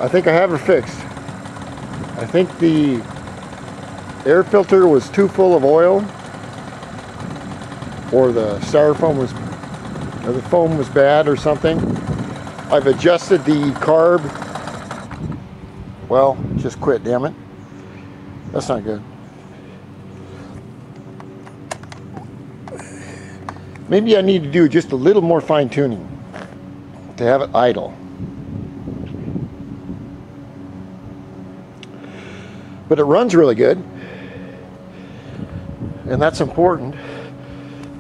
I think I have her fixed. I think the air filter was too full of oil, or the styrofoam was, or the foam was bad or something. I've adjusted the carb. Well, just quit, damn it. That's not good. Maybe I need to do just a little more fine tuning to have it idle. But it runs really good, and that's important.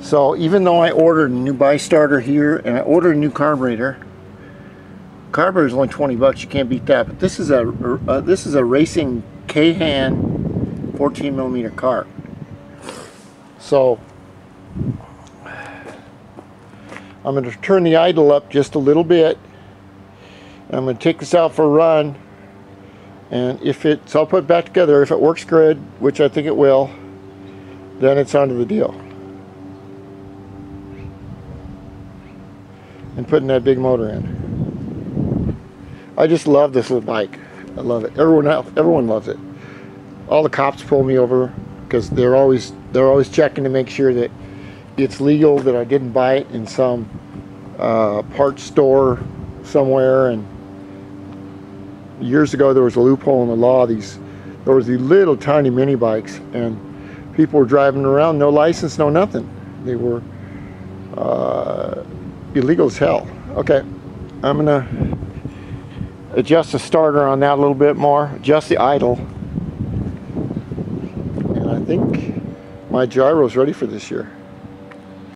So even though I ordered a new bi-starter here and I ordered a new carburetor is only 20 bucks. You can't beat that. But this is a racing K-Han 14 millimeter carb. So I'm going to turn the idle up just a little bit. I'm going to take this out for a run, and so I'll put it back together. If it works good, which I think it will, then it's onto the deal. And putting that big motor in. I just love this little bike. I love it. Everyone loves it. All the cops pull me over because they're always checking to make sure that it's legal, that I didn't buy it in some parts store somewhere. And years ago there was a loophole in the law. There was these little tiny mini bikes, and people were driving around, no license, no nothing. They were illegal as hell. Okay, I'm gonna adjust the starter on that a little bit more, adjust the idle, and I think my gyro's ready for this year.